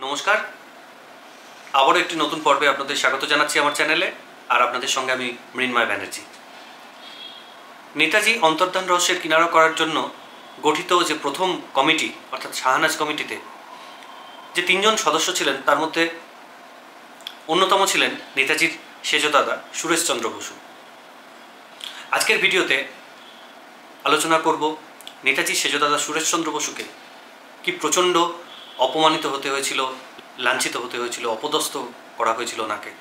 নমস্কার, আবারও একটি নতুন পর্বে আপনাদের স্বাগত জানাচ্ছি আমার চ্যানেলে। আর আপনাদের সঙ্গে আমি মৃন্ময় ব্যানার্জি। নেতাজি অন্তর্ধান রহস্যের কিনারা করার জন্য গঠিত যে প্রথম কমিটি অর্থাৎ শাহনাজ কমিটিতে যে তিনজন সদস্য ছিলেন তার মধ্যে অন্যতম ছিলেন নেতাজির সেজদাদা সুরেশচন্দ্র বসু। আজকের ভিডিওতে আলোচনা করব নেতাজির সেজদাদা সুরেশচন্দ্র বসুকে কি প্রচণ্ড অপমানিত হতে হয়েছিল, লাঞ্ছিত হতে হয়েছিল, অপদস্থ করা হয়েছিল ওনাকে।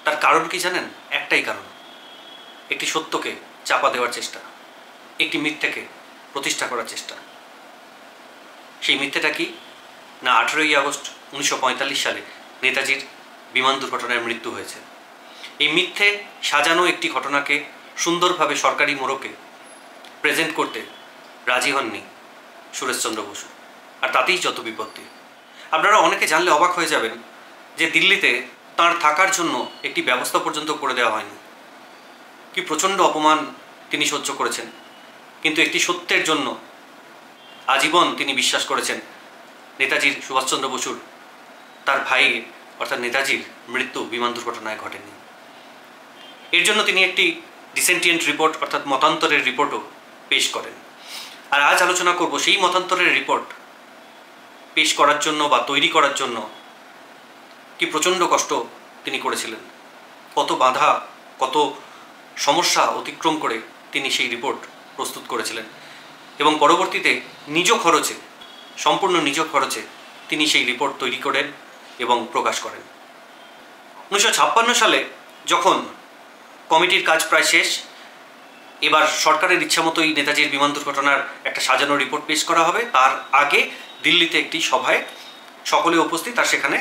তার কারণ কি জানেন? একটাই কারণ, একটি সত্যকে চাপা দেওয়ার চেষ্টা, একটি মিথ্যেকে প্রতিষ্ঠা করার চেষ্টা। সেই মিথ্যেটা কি না, 18ই আগস্ট 1945 সালে নেতাজির বিমান দুর্ঘটনায় মৃত্যু হয়েছে। এই মিথ্যে সাজানো একটি ঘটনাকে সুন্দরভাবে সরকারি মোড়কে প্রেজেন্ট করতে রাজি হননি সুরেশচন্দ্র বসু, আর তাতেই যত বিপত্তি। আপনারা অনেকে জানলে অবাক হয়ে যাবেন যে দিল্লিতে তার থাকার জন্য একটি ব্যবস্থা পর্যন্ত করে দেওয়া হয়নি। কি প্রচণ্ড অপমান তিনি সহ্য করেছেন, কিন্তু একটি সত্যের জন্য আজীবন তিনি বিশ্বাস করেছেন নেতাজির সুভাষচন্দ্র বসুর তার ভাই অর্থাৎ নেতাজির মৃত্যু বিমান দুর্ঘটনায় ঘটেনি। এর জন্য তিনি একটি ডিসেন্টিয়েন্ট রিপোর্ট অর্থাৎ মতান্তরের রিপোর্টও পেশ করেন। আর আজ আলোচনা করব সেই মতান্তরের রিপোর্ট পেশ করার জন্য বা তৈরি করার জন্য কি প্রচণ্ড কষ্ট তিনি করেছিলেন, কত বাধা, কত সমস্যা অতিক্রম করে তিনি সেই রিপোর্ট প্রস্তুত করেছিলেন এবং পরবর্তীতে নিজ খরচে, সম্পূর্ণ নিজ খরচে তিনি সেই রিপোর্ট তৈরি করেন এবং প্রকাশ করেন। 1956 সালে যখন কমিটির কাজ প্রায় শেষ, এবার সরকারের ইচ্ছামতোই নেতাজির বিমান দুর্ঘটনার একটা সাজানো রিপোর্ট পেশ করা হবে, তার আগে দিল্লিতে একটি সভায় সকলে উপস্থিত, আর সেখানে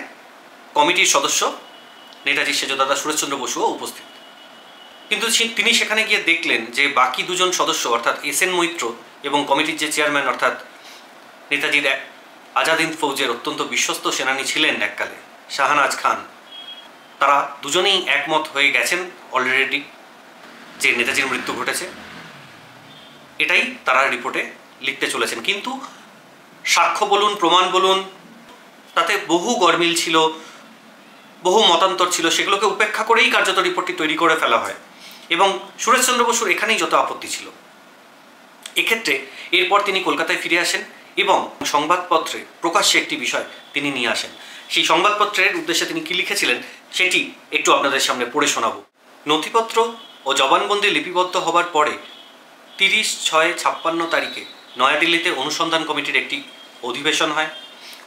কমিটির সদস্য নেতাজির সেজদাদা সুরেশচন্দ্র বসুও উপস্থিত। কিন্তু তিনি সেখানে গিয়ে দেখলেন যে বাকি দুজন সদস্য অর্থাৎ এস.এন. মৈত্র এবং কমিটির যে চেয়ারম্যান অর্থাৎ নেতাজির আজাদ হিন্দ ফৌজের অত্যন্ত বিশ্বস্ত সেনানী ছিলেন এককালে শাহনাজ খান, তারা দুজনেই একমত হয়ে গেছেন অলরেডি যে নেতাজির মৃত্যু ঘটেছে, এটাই তারা রিপোর্টে লিখতে চলেছেন। কিন্তু সাক্ষ্য বলুন, প্রমাণ বলুন, তাতে বহু গরমিল ছিল, বহু মতান্তর ছিল, সেগুলোকে উপেক্ষা করেই কার্যত রিপোর্টটি তৈরি করে ফেলা হয় এবং সুরেশচন্দ্র বসুর এখানেই যত আপত্তি ছিল। এক্ষেত্রে এরপর তিনি কলকাতায় ফিরে আসেন এবং সংবাদপত্রে প্রকাশ্যে একটি বিষয় তিনি নিয়ে আসেন। সেই সংবাদপত্রের উদ্দেশ্যে তিনি কী লিখেছিলেন সেটি একটু আপনাদের সামনে পড়ে শোনাব। নথিপত্র ও জবানবন্দি লিপিবদ্ধ হবার পরে 30/6/56 তারিখে নয়াদিল্লিতে অনুসন্ধান কমিটির একটি অধিবেশন হয়।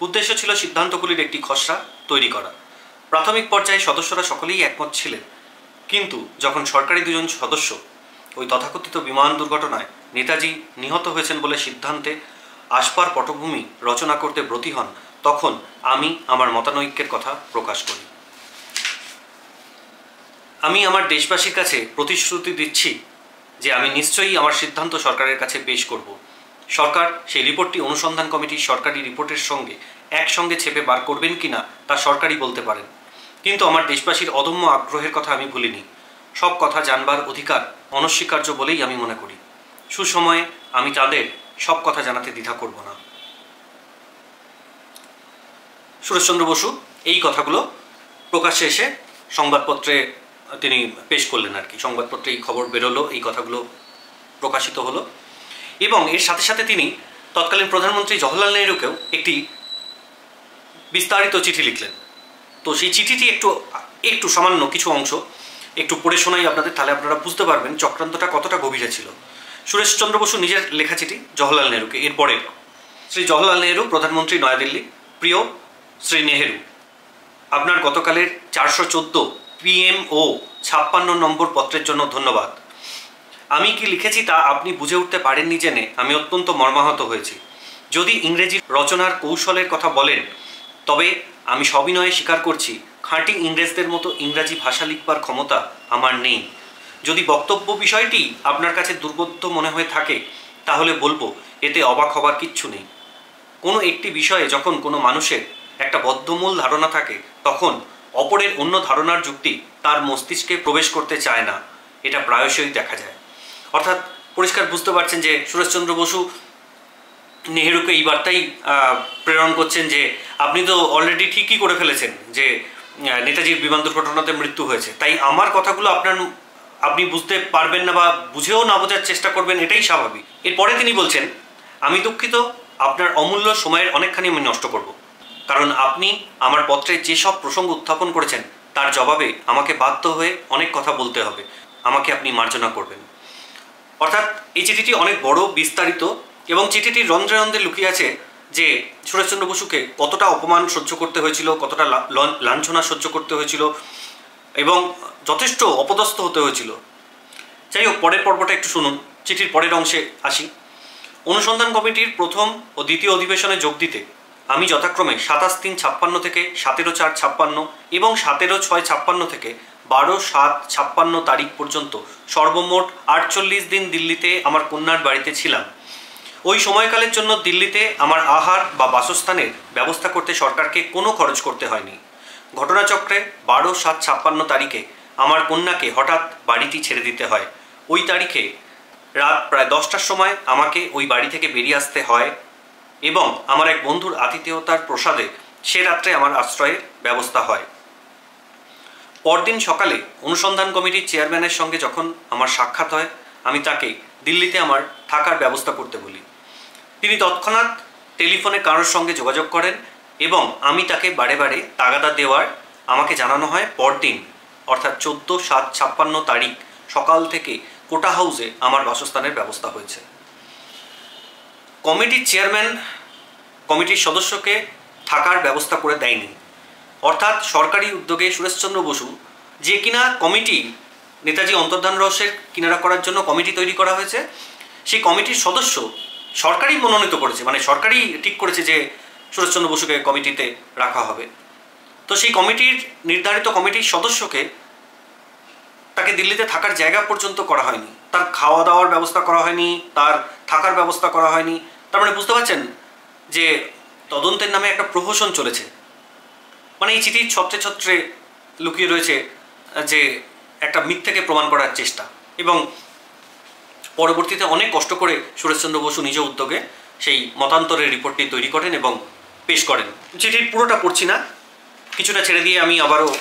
উদ্দেশ্য ছিল সিদ্ধান্তগুলির একটি খসড়া তৈরি করা। প্রাথমিক পর্যায়ে সদস্যরা সকলেই একমত ছিলেন, কিন্তু যখন সরকারি দুজন সদস্য ওই তথাকথিত বিমান দুর্ঘটনায় নেতাজি নিহত হয়েছেন বলে সিদ্ধান্তে আসবার পটভূমি রচনা করতে ব্রতী হন, তখন আমি আমার মতানৈক্যের কথা প্রকাশ করি। আমি আমার দেশবাসীর কাছে প্রতিশ্রুতি দিচ্ছি যে আমি নিশ্চয়ই আমার সিদ্ধান্ত সরকারের কাছে পেশ করব। সরকার সেই রিপোর্টটি অনুসন্ধান কমিটির সরকারি রিপোর্টের সঙ্গে একসঙ্গে ছেপে বার করবেন কিনা তা সরকারই বলতে পারেন, কিন্তু আমার দেশবাসীর অদম্য আগ্রহের কথা আমি ভুলিনি। সব কথা জানবার অধিকার অনস্বীকার্য বলেই আমি মনে করি। সুসময়ে আমি তাদের সব কথা জানাতে দ্বিধা করব না। সুরেশচন্দ্র বসু এই কথাগুলো প্রকাশ্যে এসে সংবাদপত্রে তিনি পেশ করলেন আর কি। সংবাদপত্রে এই খবর বেরোলো, এই কথাগুলো প্রকাশিত হলো এবং এর সাথে সাথে তিনি তৎকালীন প্রধানমন্ত্রী জওহরলাল নেহরুকেও একটি বিস্তারিত চিঠি লিখলেন। তো সেই চিঠিটি একটু সামান্য কিছু অংশ একটু পড়ে শোনাই আপনাদের, তাহলে আপনারা বুঝতে পারবেন চক্রান্তটা কতটা গভীরে ছিল। সুরেশচন্দ্র বসু নিজের লেখা চিঠি জওহরলাল নেহরুকে। এরপরে শ্রী জওহরলাল নেহরু, প্রধানমন্ত্রী, নয়াদিল্লি। প্রিয় শ্রী নেহরু, আপনার গতকালের 414 PMO 56 নম্বর পত্রের জন্য ধন্যবাদ। আমি কি লিখেছি তা আপনি বুঝে উঠতে পারেননি জেনে আমি অত্যন্ত মর্মাহত হয়েছি। যদি ইংরেজি রচনার কৌশলের কথা বলেন তবে আমি সবিনয়ে স্বীকার করছি খাঁটি ইংরেজদের মতো ইংরাজি ভাষা লিখবার ক্ষমতা আমার নেই। যদি বক্তব্য বিষয়টি আপনার কাছে দুর্বোধ্য মনে হয়ে থাকে তাহলে বলবো এতে অবাক হবার কিচ্ছু নেই। কোনো একটি বিষয়ে যখন কোনো মানুষের একটা বদ্ধমূল ধারণা থাকে তখন অপরের অন্য ধারণার যুক্তি তার মস্তিষ্কে প্রবেশ করতে চায় না, এটা প্রায়শই দেখা যায়। অর্থাৎ পরিষ্কার বুঝতে পারছেন যে সুরেশচন্দ্র বসু নেহেরুকে এই বার্তাই প্রেরণ করছেন যে আপনি তো অলরেডি ঠিকই করে ফেলেছেন যে নেতাজির বিমান দুর্ঘটনাতে মৃত্যু হয়েছে, তাই আমার কথাগুলো আপনি বুঝতে পারবেন না বা বুঝেও না বোঝার চেষ্টা করবেন, এটাই স্বাভাবিক। এরপরে তিনি বলছেন, আমি দুঃখিত, আপনার অমূল্য সময়ের অনেকখানি আমি নষ্ট করব, কারণ আপনি আমার পত্রে যেসব প্রসঙ্গ উত্থাপন করেছেন তার জবাবে আমাকে বাধ্য হয়ে অনেক কথা বলতে হবে, আমাকে আপনি মার্জনা করবেন। অর্থাৎ এই চিঠিটি অনেক বড়, বিস্তারিত, এবং চিঠিটির রন্ধ্রে রন্ধ্রে লুকিয়ে আছে যে সুরেশচন্দ্র বসুকে কতটা অপমান সহ্য করতে হয়েছিল, কতটা লাঞ্ছনা সহ্য করতে হয়েছিল এবং যথেষ্ট অপদস্থ হতে হয়েছিল। যাই হোক, পরের পর্বটা একটু শুনুন, চিঠির পরের অংশে আসি। অনুসন্ধান কমিটির প্রথম ও দ্বিতীয় অধিবেশনে যোগ দিতে আমি যথাক্রমে 27/3/56 থেকে 17/4/56 এবং 17/6/56 থেকে 12/7/56 তারিখ পর্যন্ত সর্বমোট 48 দিন দিল্লিতে আমার কন্যার বাড়িতে ছিলাম। ওই সময়কালের জন্য দিল্লিতে আমার আহার বা বাসস্থানের ব্যবস্থা করতে সরকারকে কোনো খরচ করতে হয়নি। ঘটনাচক্রে 12/7/56 তারিখে আমার কন্যাকে হঠাৎ বাড়িটি ছেড়ে দিতে হয়। ওই তারিখে রাত প্রায় 10টার সময় আমাকে ওই বাড়ি থেকে বেরিয়ে আসতে হয় এবং আমার এক বন্ধুর আতিথেয়তার প্রসাদে সে রাত্রে আমার আশ্রয়ের ব্যবস্থা হয়। পরদিন সকালে অনুসন্ধান কমিটির চেয়ারম্যানের সঙ্গে যখন আমার সাক্ষাৎ হয়, আমি তাকে দিল্লিতে আমার থাকার ব্যবস্থা করতে বলি। তিনি তৎক্ষণাৎ টেলিফোনে কারোর সঙ্গে যোগাযোগ করেন এবং আমি তাকে বারে বারে তাগাদা দেওয়ার আমাকে জানানো হয় পরদিন অর্থাৎ 14/7/56 তারিখ সকাল থেকে কোটা হাউসে আমার বাসস্থানের ব্যবস্থা হয়েছে। কমিটির চেয়ারম্যান কমিটির সদস্যকে থাকার ব্যবস্থা করে দেয়নি, অর্থাৎ সরকারি উদ্যোগে সুরেশচন্দ্র বসু যে কিনা কমিটি নেতাজি অন্তর্ধান রহস্যের কিনারা করার জন্য কমিটি তৈরি করা হয়েছে, সেই কমিটির সদস্য সরকারই মনোনীত করেছে, মানে সরকারই ঠিক করেছে যে সুরেশচন্দ্র বসুকে কমিটিতে রাখা হবে। তো সেই কমিটির নির্ধারিত কমিটির সদস্যকে তাকে দিল্লিতে থাকার জায়গা পর্যন্ত করা হয়নি, তার খাওয়া দাওয়ার ব্যবস্থা করা হয়নি, তার থাকার ব্যবস্থা করা হয়নি। তার মানে বুঝতে পারছেন যে তদন্তের নামে একটা প্রহসন চলেছে। মানে এই চিঠির ছত্রে ছত্রে লুকিয়ে রয়েছে যে একটা মিথ্যাকে প্রমাণ করার চেষ্টা, এবং পরবর্তীতে অনেক কষ্ট করে সুরেশচন্দ্র বসু নিজ উদ্যোগে সেই মতান্তরের রিপোর্টটি তৈরি করেন এবং পেশ করেন। চিঠির পুরোটা পড়ছি না, কিছুটা ছেড়ে দিয়ে আমি আবারও,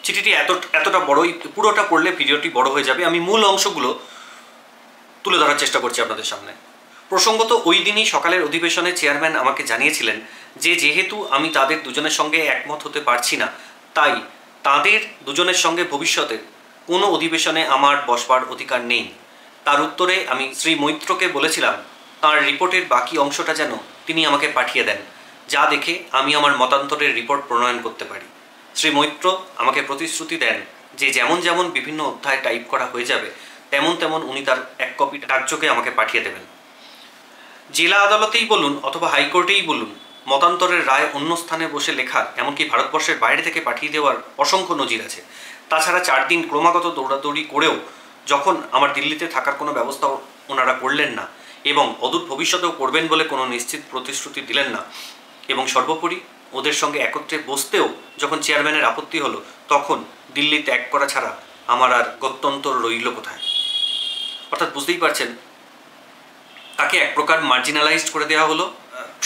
চিঠিটি এতটা বড়ই, পুরোটা পড়লে ভিডিওটি বড় হয়ে যাবে, আমি মূল অংশগুলো তুলে ধরার চেষ্টা করছি আপনাদের সামনে। প্রসঙ্গত ওই দিনই সকালের অধিবেশনে চেয়ারম্যান আমাকে জানিয়েছিলেন যে যেহেতু আমি তাদের দুজনের সঙ্গে একমত হতে পারছি না, তাই তাদের দুজনের সঙ্গে ভবিষ্যতের কোনো অধিবেশনে আমার বসবার অধিকার নেই। তার উত্তরে আমি শ্রী মৈত্রকে বলেছিলাম তার রিপোর্টের বাকি অংশটা যেন তিনি আমাকে পাঠিয়ে দেন, যা দেখে আমি আমার মতান্তরের রিপোর্ট প্রণয়ন করতে পারি। শ্রী মৈত্র আমাকে প্রতিশ্রুতি দেন যে যেমন যেমন বিভিন্ন অধ্যায় টাইপ করা হয়ে যাবে তেমন তেমন উনি তার এক কপি ডাকযোগে আমাকে পাঠিয়ে দেবেন। জেলা আদালতেই বলুন অথবা হাইকোর্টেই বলুন, মতান্তরের রায় অন্য স্থানে বসে লেখা, এমনকি ভারতবর্ষের বাইরে থেকে পাঠিয়ে দেওয়ার অসংখ্য নজির আছে। তাছাড়া 4 দিন ক্রমাগত দৌড়াদৌড়ি করেও যখন আমার দিল্লিতে থাকার কোনো ব্যবস্থা ওনারা করলেন না এবং অদূর ভবিষ্যতেও করবেন বলে কোনো নিশ্চিত প্রতিশ্রুতি দিলেন না, এবং সর্বোপরি ওদের সঙ্গে একত্রে বসতেও যখন চেয়ারম্যানের আপত্তি হলো, তখন দিল্লি ত্যাগ করা ছাড়া আমার আর গত্যন্তর রইল কোথায়। অর্থাৎ বুঝতেই পারছেন, তাকে এক প্রকার মার্জিনালাইজড করে দেওয়া হলো।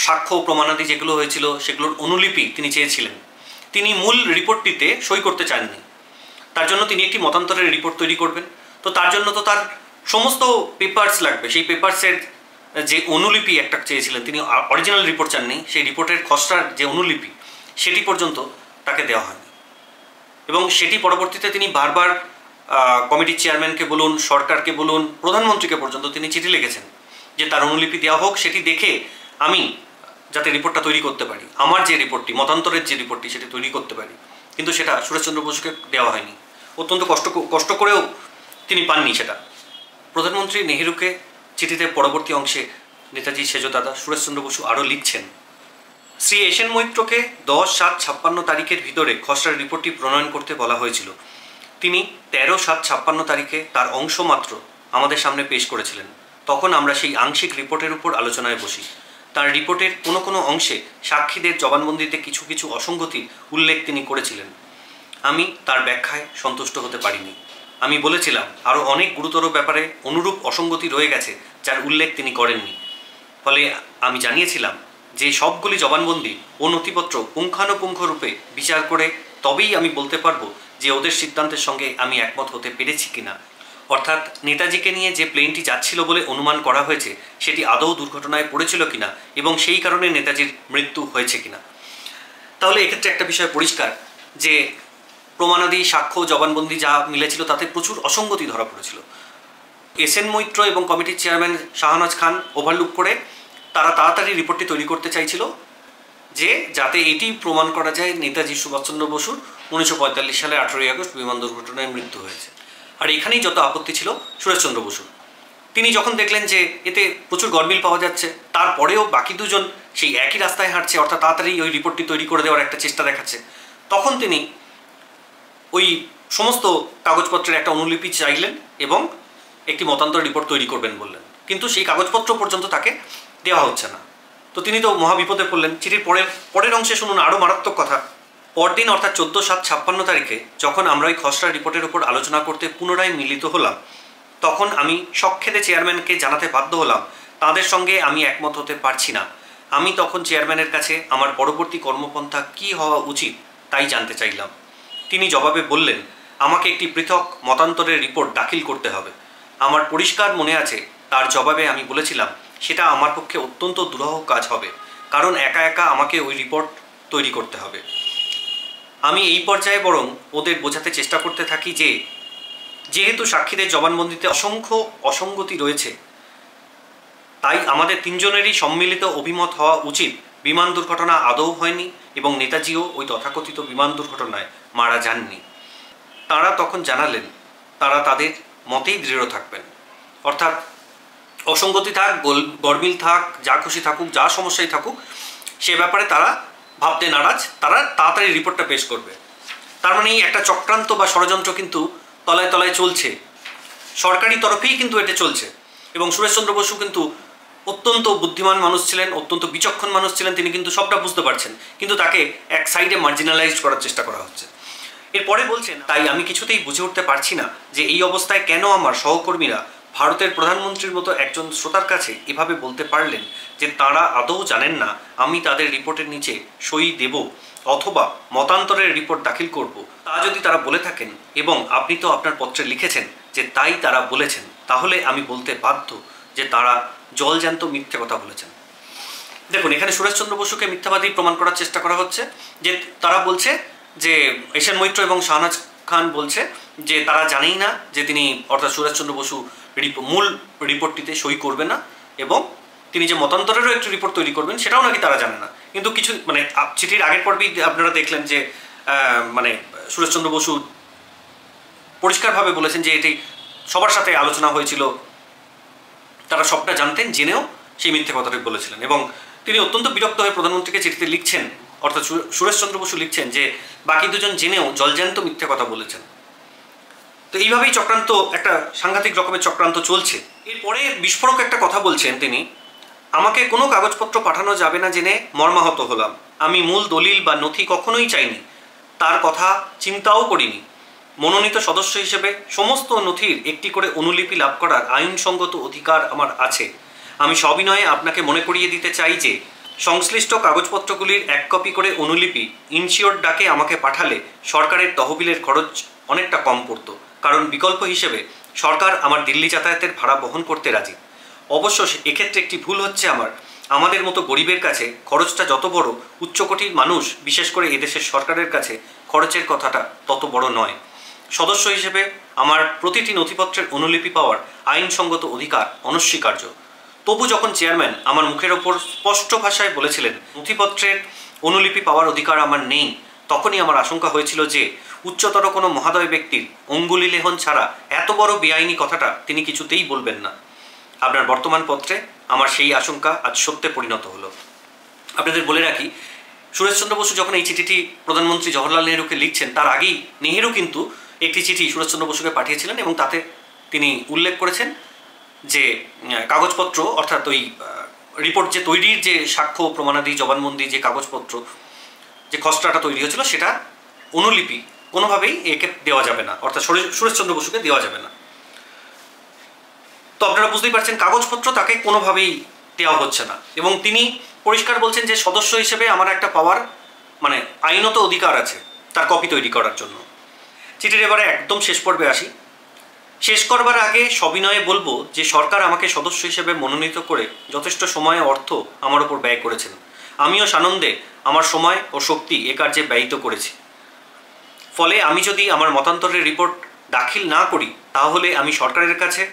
সাক্ষ্য প্রমাণাদি যেগুলো হয়েছিল সেগুলোর অনুলিপি তিনি চেয়েছিলেন, তিনি মূল রিপোর্টটিতে সই করতে চাননি। তার জন্য তিনি একটি মতান্তরের রিপোর্ট তৈরি করবেন, তো তার জন্য তো তার সমস্ত পেপারস লাগবে। সেই পেপারসের যে অনুলিপি একটা চেয়েছিলেন, তিনি অরিজিনাল রিপোর্ট চাননি, সেই রিপোর্টের খসড়ার যে অনুলিপি সেটি পর্যন্ত তাকে দেওয়া হয়নি, এবং সেটি পরবর্তীতে তিনি বারবার কমিটির চেয়ারম্যানকে বলুন, সরকারকে বলুন, প্রধানমন্ত্রীকে পর্যন্ত তিনি চিঠি লিখেছেন যে তার অনুলিপি দেওয়া হোক, সেটি দেখে আমি যাতে রিপোর্টটা তৈরি করতে পারি, আমার যে রিপোর্টটি, মতান্তরের যে রিপোর্টটি, সেটি তৈরি করতে পারি। কিন্তু সেটা সুরেশচন্দ্র বসুকে দেওয়া হয়নি, অত্যন্ত কষ্ট করেও তিনি পাননি সেটা। প্রধানমন্ত্রী নেহেরুকে চিঠিতে পরবর্তী অংশে নেতাজি সেজদাদা সুরেশচন্দ্র বসু আরও লিখছেন, শ্রী এসেন মৈত্রকে 10/7/56 তারিখের ভিতরে খসড়ার রিপোর্টটি প্রণয়ন করতে বলা হয়েছিল। তিনি 13/7/56 তারিখে তার অংশ মাত্র আমাদের সামনে পেশ করেছিলেন। তখন আমরা সেই আংশিক রিপোর্টের উপর আলোচনায় বসি। তার রিপোর্টের কোনো কোনো অংশে সাক্ষীদের জবানবন্দিতে কিছু কিছু অসঙ্গতির উল্লেখ তিনি করেছিলেন। আমি তার ব্যাখ্যায় সন্তুষ্ট হতে পারিনি। আমি বলেছিলাম আরও অনেক গুরুতর ব্যাপারে অনুরূপ অসঙ্গতি রয়ে গেছে যার উল্লেখ তিনি করেননি। ফলে আমি জানিয়েছিলাম যে সবগুলি জবানবন্দি ও নথিপত্র পুঙ্খানুপুঙ্খ রূপে বিচার করে তবেই আমি বলতে পারবো যে ওদের সিদ্ধান্তের সঙ্গে আমি একমত হতে পেরেছি কিনা। অর্থাৎ নেতাজিকে নিয়ে যে প্লেনটি যাচ্ছিল বলে অনুমান করা হয়েছে সেটি আদৌ দুর্ঘটনায় পড়েছিল কিনা এবং সেই কারণে নেতাজির মৃত্যু হয়েছে কিনা। তাহলে এক্ষেত্রে একটা বিষয় পরিষ্কার যে প্রমাণাদি, সাক্ষ্য, জবানবন্দি যা মিলেছিল তাতে প্রচুর অসঙ্গতি ধরা পড়েছিল। এসএন মৈত্র এবং কমিটির চেয়ারম্যান শাহনাজ খান ওভারলুক করে তারা তাড়াতাড়ি রিপোর্টটি তৈরি করতে চাইছিল যে যাতে এটি প্রমাণ করা যায় নেতাজি সুভাষচন্দ্র বসুর 1945 সালে 18ই আগস্ট বিমান দুর্ঘটনায় মৃত্যু হয়েছে। আর এখানেই যত আপত্তি ছিল সুরেশচন্দ্র বসুর। তিনি যখন দেখলেন যে এতে প্রচুর গরমিল পাওয়া যাচ্ছে, তারপরেও বাকি দুজন সেই একই রাস্তায় হাঁটছে, অর্থাৎ তাড়াতাড়ি ওই রিপোর্টটি তৈরি করে দেওয়ার একটা চেষ্টা দেখাচ্ছে, তখন তিনি ওই সমস্ত কাগজপত্রের একটা অনুলিপি চাইলেন এবং একটি মতান্তর রিপোর্ট তৈরি করবেন বললেন। কিন্তু সেই কাগজপত্র পর্যন্ত তাকে দেওয়া হচ্ছে না। তো তিনি তো মহাবিপদে পড়লেন। চিঠির পরের অংশে শুনুন আরও মারাত্মক কথা। পরদিন অর্থাৎ 14/7/56 তারিখে যখন আমরা ওই খসড়া রিপোর্টের উপর আলোচনা করতে পুনরায় মিলিত হলাম, তখন আমি সখ্যাতে চেয়ারম্যানকে জানাতে বাধ্য হলাম তাদের সঙ্গে আমি একমত হতে পারছি না। আমি তখন চেয়ারম্যানের কাছে আমার পরবর্তী কর্মপন্থা কী হওয়া উচিত তাই জানতে চাইলাম। তিনি জবাবে বললেন, আমাকে একটি পৃথক মতান্তরের রিপোর্ট দাখিল করতে হবে। আমার পরিষ্কার মনে আছে তার জবাবে আমি বলেছিলাম সেটা আমার পক্ষে অত্যন্ত দুরূহ কাজ হবে, কারণ একা একা আমাকে ওই রিপোর্ট তৈরি করতে হবে। আমি এই পর্যায়ে বরং ওদের বোঝাতে চেষ্টা করতে থাকি যে যেহেতু সাক্ষীদের জবানবন্দিতে অসংখ্য অসঙ্গতি রয়েছে, তাই আমাদের তিনজনেরই সম্মিলিত অভিমত হওয়া উচিত বিমান দুর্ঘটনা আদৌ হয়নি এবং নেতাজিও ওই তথাকথিত বিমান দুর্ঘটনায় মারা যাননি। তারা তখন জানালেন তারা তাদের মতেই দৃঢ় থাকবেন, অর্থাৎ অসঙ্গতি থাক, গরমিল থাক, যা খুশি থাকুক, যা সমস্যাই থাকুক, সে ব্যাপারে তারা ভাবতে নারাজ, তারা তাড়াতাড়ি রিপোর্টটা পেশ করবে। তার মানে একটা চক্রান্ত বা ষড়যন্ত্র কিন্তু তলায় তলায় চলছে, সরকারি তরফেই কিন্তু এটা চলছে। এবং সুরেশচন্দ্র বসু কিন্তু অত্যন্ত বুদ্ধিমান মানুষ ছিলেন, অত্যন্ত বিচক্ষণ মানুষ ছিলেন, তিনি কিন্তু সবটা বুঝতে পারছেন, কিন্তু তাকে এক সাইডে মার্জিনালাইজড করার চেষ্টা করা হচ্ছে। এরপরে বলছেন, তাই আমি কিছুতেই বুঝে উঠতে পারছি না যে এই অবস্থায় কেন আমার সহকর্মীরা ভারতের প্রধানমন্ত্রীর মতো একজন শ্রোতার কাছে এভাবে বলতে পারলেন যে তারা আদৌ জানেন না আমি তাদের রিপোর্টের নিচে সই দেব অথবা মতান্তরের রিপোর্ট দাখিল করব। তা যদি তারা বলে থাকেন এবং আপনি তো আপনার পত্রে লিখেছেন যে তাই তারা বলেছেন, তাহলে আমি বলতে বাধ্য যে তারা জলজ্যান্ত মিথ্যে কথা বলেছেন। দেখুন, এখানে সুরেশচন্দ্র বসুকে মিথ্যাবাদী প্রমাণ করার চেষ্টা করা হচ্ছে। যে তারা বলছে যে এসএন মৈত্র এবং শাহনাজ খান বলছে যে তারা জানেই না যে তিনি, অর্থাৎ সুরেশচন্দ্র বসু মূল রিপোর্টটিতে সই করবে না এবং তিনি যে মতান্তরেরও একটি রিপোর্ট তৈরি করবেন সেটাও নাকি তারা জানে না। কিন্তু কিছু মানে চিঠির আগের পর্বেই আপনারা দেখলেন যে মানে সুরেশচন্দ্র বসু পরিষ্কারভাবে বলেছেন যে এটি সবার সাথে আলোচনা হয়েছিল, তারা সবটা জানতেন, জেনেও সেই মিথ্যে কথাটি বলেছিলেন। এবং তিনি অত্যন্ত বিরক্ত হয়ে প্রধানমন্ত্রীকে চিঠিতে লিখছেন, অর্থাৎ সুরেশচন্দ্র বসু লিখছেন যে বাকি দুজন জেনেও জলজ্যান্ত মিথ্যে কথা বলেছেন। তো এইভাবেই চক্রান্ত, একটা সাংঘাতিক রকমের চক্রান্ত চলছে। এরপরে বিস্ফোরক একটা কথা বলছেন তিনি, আমাকে কোনো কাগজপত্র পাঠানো যাবে না জেনে মর্মাহত হলাম। আমি মূল দলিল বা নথি কখনোই চাইনি, তার কথা চিন্তাও করিনি। মনোনীত সদস্য হিসেবে সমস্ত নথির একটি করে অনুলিপি লাভ করার আইনসঙ্গত অধিকার আমার আছে। আমি সবিনয়ে আপনাকে মনে করিয়ে দিতে চাই যে সংশ্লিষ্ট কাগজপত্রগুলির এক কপি করে অনুলিপি ইনশিওর্ড ডাকে আমাকে পাঠালে সরকারের তহবিলের খরচ অনেকটা কম পড়তো, কারণ বিকল্প হিসেবে সরকার আমার দিল্লি যাতায়াতের ভাড়া বহন করতে রাজি। অবশ্য এক্ষেত্রে একটি ভুল হচ্ছে আমাদের মতো গরিবের কাছে খরচটা যত বড়, উচ্চকোটির মানুষ বিশেষ করে এদেশের সরকারের কাছে খরচের কথাটা তত বড় নয়। সদস্য হিসেবে আমার প্রতিটি নথিপত্রের অনুলিপি পাওয়ার আইনসঙ্গত অধিকার অনস্বীকার্য। তবু যখন চেয়ারম্যান আমার মুখের ওপর স্পষ্ট ভাষায় বলেছিলেন নথিপত্রের অনুলিপি পাওয়ার অধিকার আমার নেই, তখনই আমার আশঙ্কা হয়েছিল যে উচ্চতর কোনো মহাদয় ব্যক্তির অঙ্গুলি লেহন ছাড়া এত বড় বেআইনি কথাটা তিনি কিছুতেই বলবেন না। আপনার বর্তমান পত্রে আমার সেই আশঙ্কা আজ সত্যে পরিণত হলো। আপনাদের বলে রাখি, সুরেশচন্দ্র বসু যখন এই চিঠিটি প্রধানমন্ত্রী জওহরলাল নেহরুকে লিখছেন, তার আগেই নেহরু কিন্তু একটি চিঠি সুরেশচন্দ্র বসুকে পাঠিয়েছিলেন এবং তাতে তিনি উল্লেখ করেছেন যে কাগজপত্র, অর্থাৎ ওই রিপোর্ট যে তৈরির যে সাক্ষ্য প্রমাণাদি জবানবন্দি যে কাগজপত্র, যে খসড়াটা তৈরি হয়েছিল সেটা অনুলিপি কোনোভাবেই একে দেওয়া যাবে না, অর্থাৎ সুরেশচন্দ্র বসুকে দেওয়া যাবে না। তো আপনারা বুঝতেই পারছেন কাগজপত্র তাকে কোনোভাবেই দেওয়া হচ্ছে না। এবং তিনি পরিষ্কার বলছেন যে সদস্য হিসেবে আমার একটা পাওয়ার মানে আইনত অধিকার আছে তার কপি তৈরি করার জন্য। চিঠির এবারে একদম শেষ পর্বে আসি। শেষ করবার আগে সবিনয়ে বলবো যে সরকার আমাকে সদস্য হিসেবে মনোনীত করে যথেষ্ট সময় ও অর্থ আমার ওপর ব্যয় করেছেন। আমিও সানন্দে আমার সময় ও শক্তি এ কার্যে ব্যয়িত করেছি। ফলে আমি যদি আমার মতান্তরের রিপোর্ট দাখিল না করি তাহলে আমি সরকারের কাছে,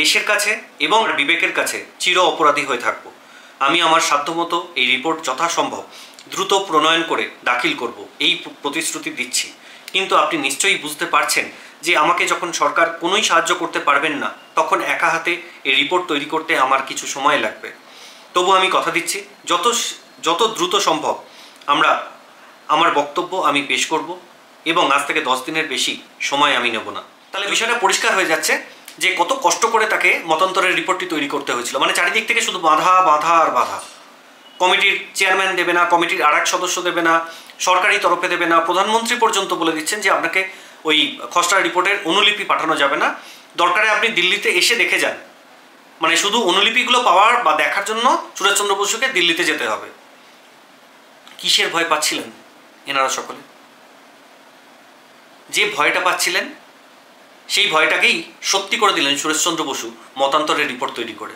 দেশের কাছে এবং বিবেকের কাছে চির অপরাধী হয়ে থাকব। আমি আমার সাধ্যমতো এই রিপোর্ট যথাসম্ভব দ্রুত প্রণয়ন করে দাখিল করব, এই প্রতিশ্রুতি দিচ্ছি। কিন্তু আপনি নিশ্চয়ই বুঝতে পারছেন যে আমাকে যখন সরকার কোনোই সাহায্য করতে পারবেন না, তখন একা হাতে এই রিপোর্ট তৈরি করতে আমার কিছু সময় লাগবে। তবু আমি কথা দিচ্ছি যত দ্রুত সম্ভব আমার বক্তব্য আমি পেশ করব এবং আজ থেকে 10 দিনের বেশি সময় আমি নেব না। তাহলে বিষয়টা পরিষ্কার হয়ে যাচ্ছে যে কত কষ্ট করে তাকে মতান্তরের রিপোর্টটি তৈরি করতে হয়েছিল। মানে চারিদিক থেকে শুধু বাধা বাধা আর বাধা। কমিটির চেয়ারম্যান দেবে না, কমিটির আর এক সদস্য দেবে না, সরকারি তরফে দেবে না, প্রধানমন্ত্রী পর্যন্ত বলে দিচ্ছেন যে আপনাকে ওই খসড়া রিপোর্টের অনুলিপি পাঠানো যাবে না, দরকারে আপনি দিল্লিতে এসে দেখে যান। মানে শুধু অনুলিপিগুলো পাওয়ার বা দেখার জন্য সুরেশচন্দ্র বসুকে দিল্লিতে যেতে হবে। কিসের ভয় পাচ্ছিলেন এনারা সকলে? যে ভয়টা পাচ্ছিলেন সেই ভয়টাকেই সত্যি করে দিলেন সুরেশচন্দ্র বসু মতান্তরের রিপোর্ট তৈরি করে।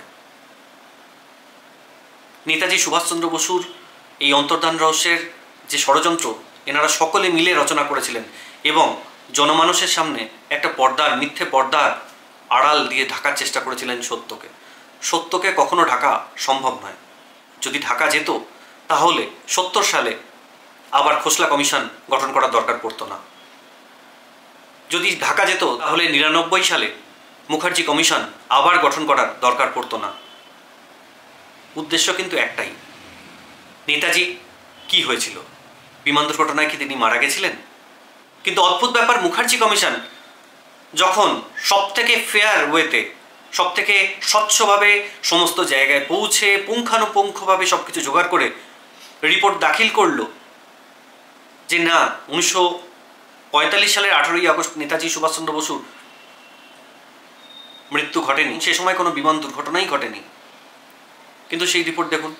নেতাজি সুভাষচন্দ্র বসুর এই অন্তর্ধান রহস্যের যে ষড়যন্ত্র এনারা সকলে মিলে রচনা করেছিলেন এবং জনমানুষের সামনে একটা মিথ্যে পর্দার আড়াল দিয়ে ঢাকার চেষ্টা করেছিলেন সত্যকে কখনো ঢাকা সম্ভব নয়। যদি ঢাকা যেত তাহলে 70 সালে আবার খোসলা কমিশন গঠন করার দরকার পড়তো না। যদি ঢাকা যেত তাহলে 99 সালে মুখার্জি কমিশন আবার গঠন করার দরকার পড়তো না। উদ্দেশ্য কিন্তু একটাই। নেতাজি কি হয়েছিল? বিমান দুর্ঘটনায় কি তিনি মারা গেছিলেন? কিন্তু অদ্ভুত ব্যাপার, মুখার্জি কমিশন যখন সবথেকে ফেয়ার ওয়েতে, সবথেকে স্বচ্ছভাবে সমস্ত জায়গায় পৌঁছে পুঙ্খানুপুঙ্খভাবে সবকিছু জোগাড় করে রিপোর্ট দাখিল করলো যে না 1945 সালের 18ই আগস্ট নেতাজি সুভাষচন্দ্র বসুর মৃত্যু ঘটেনি, সে সময় কোনো বিমান দুর্ঘটনাই ঘটেনি। কিন্তু সেই রিপোর্ট দেখুন,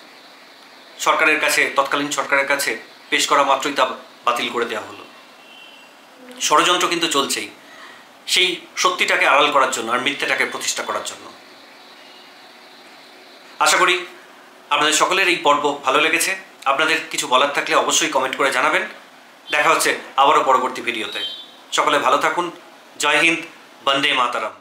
তৎকালীন সরকারের কাছে পেশ করা মাত্রই তা বাতিল করে দেওয়া হলো। ষড়যন্ত্র কিন্তু চলছেই সেই সত্যিটাকে আড়াল করার জন্য আর মিথ্যাটাকে প্রতিষ্ঠা করার জন্য। আশা করি আপনাদের সকলের এই পর্ব ভালো লেগেছে। আপনাদের কিছু বলার থাকলে অবশ্যই কমেন্ট করে জানাবেন। দেখা হচ্ছে আবারও পরবর্তী ভিডিওতে। সকলে ভালো থাকুন। জয় হিন্দ, বন্দে মাতরম।